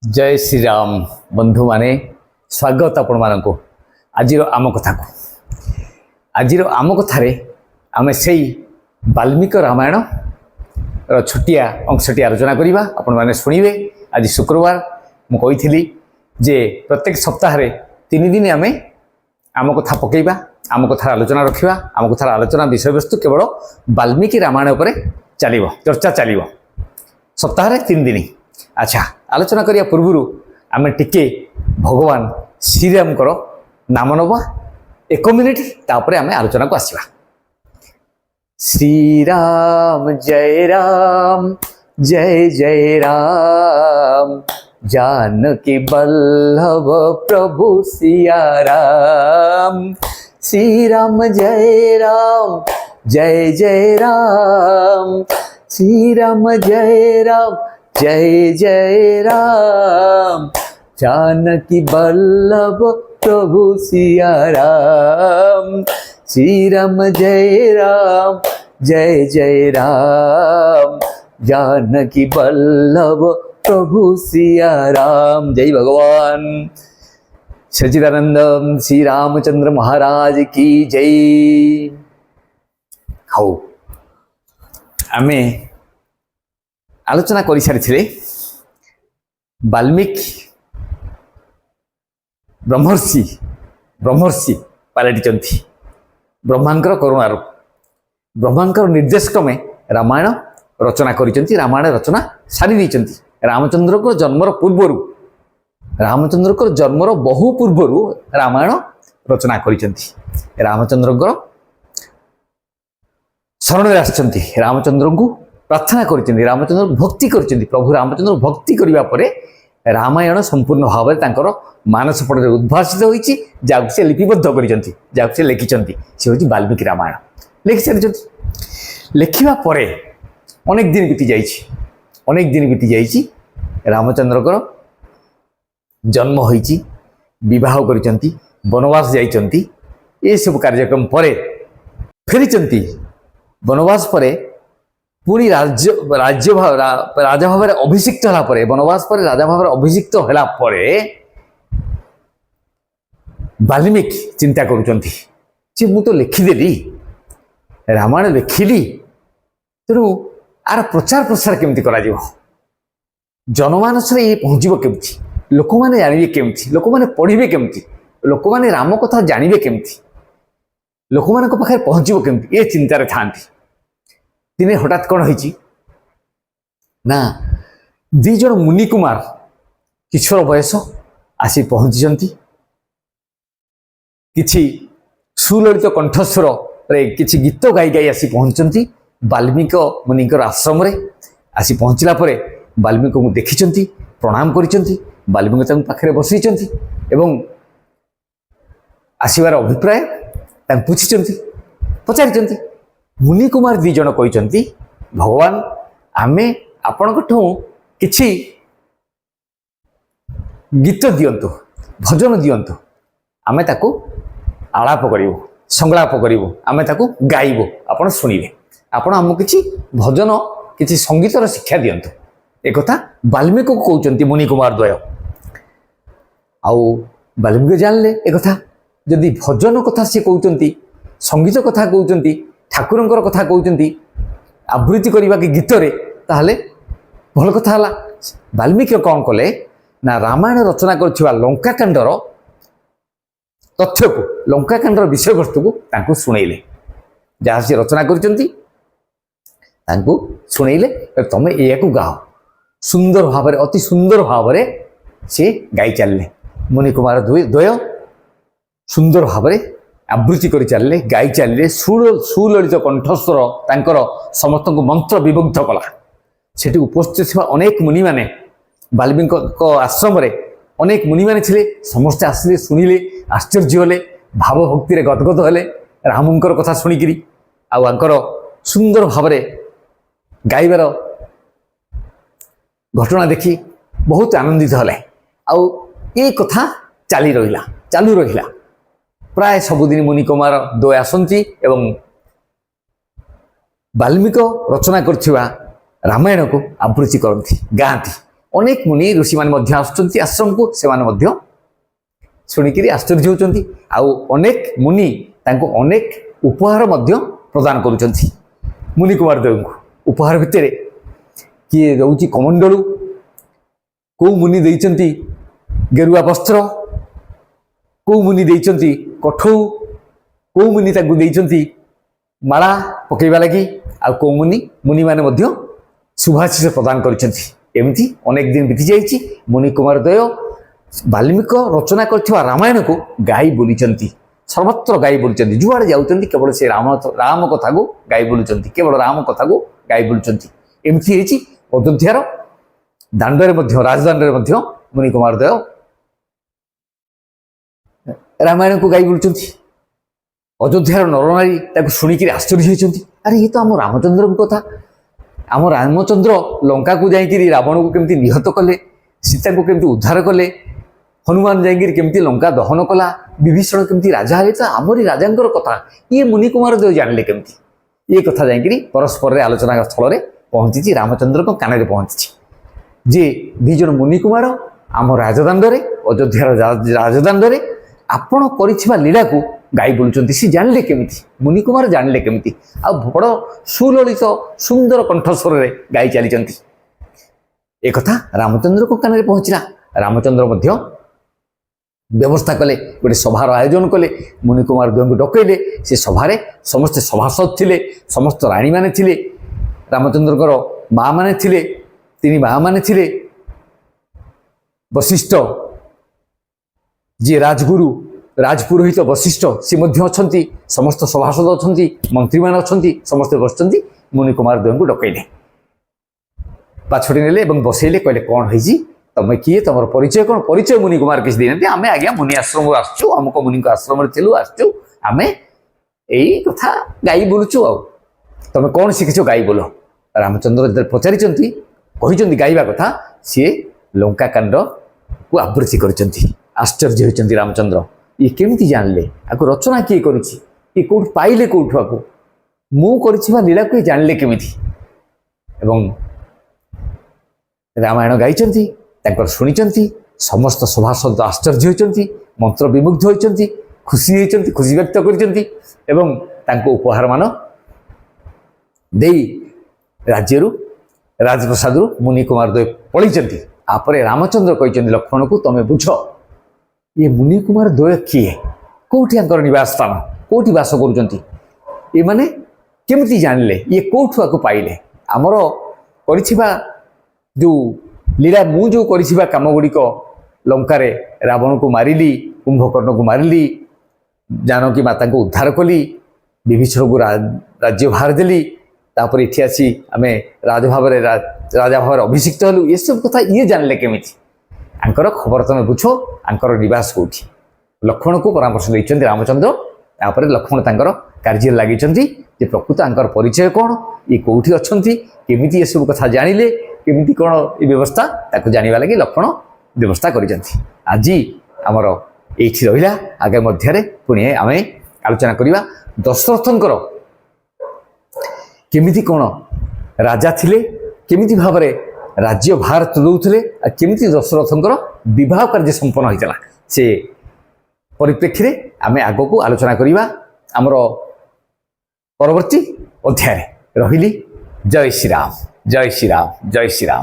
जय श्री राम बंधु माने स्वागत आपण मानक आज आम कथा को आज आम कथार आम से वाल्मीकि रामायण छोटिया अंशटी आलोचना करवा आपण मैंने शुणवे। आज शुक्रवार मुझे जे प्रत्येक सप्ताह 3 दिन आम आम कथा पकईवा आम कथार आलोचना रखा आम कथार आलोचना विषय वस्तु केवल वाल्मीकि रामायण पर चलो चर्चा चलो सप्ताह 3 दिन। अच्छा आलोचना करिया पूर्व आम टिके भगवान श्रीराम नाम नवा 1 मिनिट तापर आम आलोचना को आसवा। श्रीराम जय जय राम जानकी बल्लभ प्रभु सिया राम। श्रीराम जय राम श्रीराम जय राम जानकी बल्लभ प्रभु सिया राम। श्रीराम जय राम जानकी बल्लभ प्रभु सिया राम। जय भगवान सच्चिदानंद श्री रामचंद्र महाराज की जय। हाँ आमे आलोचना कर सारी वाल्मीकि ब्रह्मर्षि पलटि ब्रह्मांकर करुणार ब्रह्मांकर निर्देश क्रमे रामायण रचना कर रामायण रचना सारी रामचंद्र को जन्मर पूर्वर रामचंद्र को जन्मर बहु पूर्वर रामायण रचना कर रामचंद्र शरण आसचंती रामचंद्र को प्रार्थना कर रामचंद्र भक्ति कर प्रभु रामचंद्र भक्ति करने पर रामायण संपूर्ण भाव में मानस पटल उद्भाषित होती जहाँ से लिपिबद्ध कर लिखिं सी हूँ वाल्मीकि रामायण लिखि सारी। लिखा पर अनेक दिन बीती जाइए रामचंद्र जन्म होती विवाह कर वनवास जाइंट ये सब कार्यक्रम पर फेरी वनवास पर पुणी राजा भाव अभिषिक्त होला परे वनवास पर राजा भाव अभिषिक्त होला परे वाल्मीकि चिंता करुचंती जे मु तो लिखिदेली रामायण लिखिली तेणु आर प्रचार प्रसार केमती करा जनमानस ये पहुँचब केमती लोक मैंने जानवे केमती लोक मैंने पढ़े केमती लोक मैंने राम कथा जानवे केमती लोक मान पाखे पहुँचब केमती ये चिंतार था। दिने हठात कौन होइची ना दीज मुनि कुमार किशोर बयस आसी पहुंची किछि सुललित कंठस्वर रे किछि गीत गाई गाई आसी पहुंचती वाल्मीकि मुनिकर आश्रम रे आसी पहुंचला परे वाल्मीकि को देखिचंती प्रणाम करिचंती वाल्मीकि तंग पाखरे बसिचंती एवं आसीबार अभिप्राय तंग पूछिचंती पचारिचंती। मुनि कुमार दी जन कहते भगवान आमे आपण किछि गीत दियंतु भजन दियंतु आमे ताकू आलाप करिवो संलाप करिवो आमे ताकू गाइबो आपण सुनिबे आपण हमकु किछि भजन किछि संगीतर शिक्षा दियंतु एक कथा वाल्मीकि को कहउचंती मुनि कुमार द्वय। आउ वाल्मीकि जानले एक कथा जदि भजन कथा से कहउचंती संगीत कथा कहउचंती ठाकुरंकर कथा कहते आवृत्ति करवा कि गीत ताहले भल कथा है। वाल्मीकि कौन कले ना रामायण रचना कर लंकाकांडर तथ्य को लंकाकांडर विषय वस्तु को शुणेले जहाँ से रचना कर शुणेले तमें या गाओ सुंदर भाव अति सुंदर भाव से गाई चलले मुनि कुमार द्वय सुंदर भाव आवृत्ति कर चलिए गाई चलिए सुललित कंठस्वर तांकर समस्त मंत्र विमुग्ध कला से उपस्थित थी अनेक मुनि माने वाल्मीकि आश्रम रे अनेक मुनि माने थिले समस्ते आसिले शुणिले आश्चर्य होले भाव भक्ति गदगद हेले रामंकर कथा शुणिकी आंकर सुंदर भाव गाइबार घटना देखी बहुत आनंदित हेले आउ ये कथा चालू रहिला प्राय सबुदिन मुनि कुमार द्वय आसंती एवं वाल्मीकि रचना करथिबा रामायण को आवृत्ति करती गाँति ଅନେକ ମୁନି ଋଷିମାନେ ମଧ୍ୟ ଆସୁଛନ୍ତି ଆଶ୍ରମକୁ, ସେମାନେ ମଧ୍ୟ ଶୁଣିକିରି ଆଶ୍ଚର୍ଯ୍ୟ ହେଉଛନ୍ତି। ଆଉ ଅନେକ ମୁନି ତାଙ୍କୁ ଅନେକ ଉପହାର ମଧ୍ୟ ପ୍ରଦାନ କରୁଛନ୍ତି ମୁନି କୁମାର ଦେବଙ୍କୁ। ଉପହାର ଭିତରେ କିଏ ଦେଉଛି କମଣ୍ଡଳୁ, କେଉଁ ମୁନି ଦେଇଛନ୍ତି ଗେରୁଆ ବସ୍ତ୍ର, କେଉଁ ମୁନି ଦେଇଛନ୍ତି କଠଉ, କେଉଁ ମୁନି ତାଙ୍କୁ ଦେଇଛନ୍ତି ମାଳା ପକାଇବା ଲାଗି, ଆଉ କେଉଁ ମୁନିମାନେ ମଧ୍ୟ ଶୁଭାଶିଷ ପ୍ରଦାନ କରିଛନ୍ତି। ଏମିତି ଅନେକ ଦିନ ବିତି ଯାଇଛି। ମୁନି କୁମାର ଦ୍ୱୟ ବାଲ୍ମୀକ ରଚନା କରିଥିବା ରାମାୟଣକୁ ଗାଇ ବୁଲିଛନ୍ତି, ସର୍ବତ୍ର ଗାଇ ବୁଲୁଛନ୍ତି। ଯୁଆଡ଼େ ଯାଉଛନ୍ତି କେବଳ ସେ ରାମ କଥାକୁ ଗାଇ ବୁଲୁଛନ୍ତି, କେବଳ ରାମ କଥାକୁ ଗାଇ ବୁଲୁଛନ୍ତି। ଏମିତି ହେଇଛି ଅଯୋଧ୍ୟାର ଦାଣ୍ଡରେ ମଧ୍ୟ, ରାଜଦାଣ୍ଡରେ ମଧ୍ୟ ମୁନି କୁମାର ଦ୍ୱୟ ରାମାୟଣକୁ ଗାଇ ବୁଲୁଛନ୍ତି। ଅଯୋଧ୍ୟାର ନରନାରୀ ତାକୁ ଶୁଣିକିରି ଆଶ୍ଚର୍ଯ୍ୟ ହୋଇଛନ୍ତି। ଆରେ ଇଏ ତ ଆମ ରାମଚନ୍ଦ୍ରଙ୍କ କଥା। ଆମ ରାମଚନ୍ଦ୍ର ଲଙ୍କାକୁ ଯାଇକିରି ରାବଣକୁ କେମିତି ନିହତ କଲେ, ସୀତାଙ୍କୁ କେମିତି ଉଦ୍ଧାର କଲେ, ହନୁମାନ ଯାଇକିରି କେମିତି ଲଙ୍କା ଦହନ କଲା, ବିଭୀଷଣ କେମିତି ରାଜା ହେଲେ, ତ ଆମରି ରାଜାଙ୍କର କଥା ଇଏ ମୁନି କୁମାର ଦ୍ୱୟ ଜାଣିଲେ କେମିତି? ଏ କଥା ଯାଇକିରି ପରସ୍ପରରେ ଆଲୋଚନା ସ୍ଥଳରେ ପହଞ୍ଚିଛି, ରାମଚନ୍ଦ୍ରଙ୍କ କାନରେ ପହଞ୍ଚିଛି ଯେ ଦୁଇ ଜଣ ମୁନି କୁମାର ଆମ ରାଜଦାଣ୍ଡରେ, ଅଯୋଧ୍ୟାର ରାଜଦାଣ୍ଡରେ ଆପଣ କରିଥିବା ଲୀଳାକୁ ଗାଇ ବୁଲୁଛନ୍ତି। ସେ ଜାଣିଲେ କେମିତି? ମୁନି କୁମାର ଜାଣିଲେ କେମିତି? ଆଉ ବଡ଼ ସୁଲଳିତ ସୁନ୍ଦର କଣ୍ଠସ୍ୱରରେ ଗାଇ ଚାଲିଛନ୍ତି। ଏ କଥା ରାମଚନ୍ଦ୍ରଙ୍କ କାନରେ ପହଞ୍ଚିଲା। ରାମଚନ୍ଦ୍ର ମଧ୍ୟ ବ୍ୟବସ୍ଥା କଲେ, ଗୋଟେ ସଭାର ଆୟୋଜନ କଲେ, ମୁନି କୁମାର ଦ୍ୱୟଙ୍କୁ ଡକେଇଲେ। ସେ ସଭାରେ ସମସ୍ତେ ସଭାସଦ ଥିଲେ, ସମସ୍ତ ରାଣୀମାନେ ଥିଲେ, ରାମଚନ୍ଦ୍ରଙ୍କର ମା ମାନେ ଥିଲେ, ତିନି ମା ମାନେ ଥିଲେ, ବଶିଷ୍ଠ ଯିଏ ରାଜଗୁରୁ, ରାଜପୁରୋହିତ ବଶିଷ୍ଠ ସେ ମଧ୍ୟ ଅଛନ୍ତି, ସମସ୍ତ ସଭାସଦ ଅଛନ୍ତି, ମନ୍ତ୍ରୀମାନେ ଅଛନ୍ତି, ସମସ୍ତେ ବସିଛନ୍ତି। ମୁନି କୁମାର ଦ୍ୱୟଙ୍କୁ ଡକେଇଲେ, ପାଛୋଟି ନେଲେ ଏବଂ ବସେଇଲେ। କହିଲେ କ'ଣ ହେଇଛି, ତମେ କିଏ, ତମର ପରିଚୟ କ'ଣ? ପରିଚୟ ମୁନି କୁମାର କିଛି ଦେଇନାହାନ୍ତି। ଆମେ ଆଜ୍ଞା ମୁନି ଆଶ୍ରମରୁ ଆସିଛୁ, ଅମୁକ ମୁନିଙ୍କ ଆଶ୍ରମରେ ଥିଲୁ, ଆସିଛୁ, ଆମେ ଏଇ କଥା ଗାଇ ବୁଲୁଛୁ। ଆଉ ତମେ କ'ଣ ଶିଖିଛ ଗାଇ ବୋଲ? ରାମଚନ୍ଦ୍ର ଯେତେବେଳେ ପଚାରିଛନ୍ତି, କହିଛନ୍ତି ଗାଇବା କଥା, ସିଏ ଲଙ୍କାକାଣ୍ଡକୁ ଆବୃତ୍ତି କରିଛନ୍ତି। ଆଶ୍ଚର୍ଯ୍ୟ ହୋଇଛନ୍ତି ରାମଚନ୍ଦ୍ର। ଇଏ କେମିତି ଜାଣିଲେ? ଆକୁ ରଚନା କିଏ କରିଛି? ଇଏ କେଉଁଠୁ ପାଇଲେ? କେଉଁଠୁ ଆକୁ ମୁଁ କରିଥିବା ଲୀଳାକୁ ଇଏ ଜାଣିଲେ କେମିତି? ଏବଂ ରାମାୟଣ ଗାଇଛନ୍ତି, ତାଙ୍କର ଶୁଣିଛନ୍ତି। ସମସ୍ତ ସଭାସଦ ଆଶ୍ଚର୍ଯ୍ୟ ହୋଇଛନ୍ତି, ମନ୍ତ୍ର ବିମୁଗ୍ଧ ହୋଇଛନ୍ତି, ଖୁସି ହୋଇଛନ୍ତି, ଖୁସି ବ୍ୟକ୍ତ କରିଛନ୍ତି ଏବଂ ତାଙ୍କୁ ଉପହାରମାନ ଦେଇ ରାଜ୍ୟରୁ, ରାଜପ୍ରସାଦରୁ ମୁନି କୁମାର ଦ୍ୱୟ ପଳେଇଛନ୍ତି। ତାପରେ ରାମଚନ୍ଦ୍ର କହିଛନ୍ତି ଲକ୍ଷ୍ମଣକୁ, ତମେ ବୁଝ ଇଏ ମୁନି କୁମାର ଦ୍ୱୟ କିଏ, କେଉଁଠି ତାଙ୍କର ନିବାସ ସ୍ଥାନ, କେଉଁଠି ବାସ କରୁଛନ୍ତି, ଏମାନେ କେମିତି ଜାଣିଲେ, ଇଏ କେଉଁଠୁ ଆକୁ ପାଇଲେ? ଆମର କରିଥିବା ଯେଉଁ ଲୀଳା, ମୁଁ ଯେଉଁ କରିଥିବା କାମ ଗୁଡ଼ିକ, ଲଙ୍କାରେ ରାବଣକୁ ମାରିଲି, କୁମ୍ଭକର୍ଣ୍ଣକୁ ମାରିଲି, ଜାନକୀ ମାତାଙ୍କୁ ଉଦ୍ଧାର କଲି, ବିଭୀଷଣକୁ ରାଜ୍ୟ ଭାର ଦେଲି, ତାପରେ ଏଠି ଆସି ଆମେ ରାଜା ଭାବରେ ଅଭିଷିକ୍ତ ହେଲୁ, ଏସବୁ କଥା ଇଏ ଜାଣିଲେ କେମିତି? ଆଙ୍କର ଖବର ତମେ ବୁଝ, ଆଙ୍କର ନିବାସ କେଉଁଠି? ଲକ୍ଷ୍ମଣକୁ ପରାମର୍ଶ ଦେଇଛନ୍ତି ରାମଚନ୍ଦ୍ର। ତାପରେ ଲକ୍ଷ୍ମଣ ତାଙ୍କର କାର୍ଯ୍ୟରେ ଲାଗିଛନ୍ତି ଯେ ପ୍ରକୃତ ଆଙ୍କର ପରିଚୟ କ'ଣ, ଇଏ କେଉଁଠି ଅଛନ୍ତି, କେମିତି ଏସବୁ କଥା ଜାଣିଲେ, କେମିତି କ'ଣ ଏ ବ୍ୟବସ୍ଥା, ତାକୁ ଜାଣିବା ଲାଗି ଲକ୍ଷ୍ମଣ ବ୍ୟବସ୍ଥା କରିଛନ୍ତି। ଆଜି ଆମର ଏଇଠି ରହିଲା, ଆଗାମୀ ମଧ୍ୟରେ ପୁଣି ଆମେ ଆଲୋଚନା କରିବା ଦଶରଥଙ୍କର କେମିତି କ'ଣ ରାଜା ଥିଲେ, କେମିତି ଭାବରେ ରାଜ୍ୟ ଭାର ତୁଲାଉଥିଲେ, ଆଉ କେମିତି ଦଶରଥଙ୍କର ବିବାହ କାର୍ଯ୍ୟ ସମ୍ପନ୍ନ ହୋଇଥିଲା, ସେ ପରିପ୍ରେକ୍ଷୀରେ ଆମେ ଆଗକୁ ଆଲୋଚନା କରିବା ଆମର ପରବର୍ତ୍ତୀ ଅଧ୍ୟାୟରେ। ରହିଲି। ଜୟ ଶ୍ରୀରାମ, ଜୟ ଶ୍ରୀରାମ, ଜୟ ଶ୍ରୀରାମ।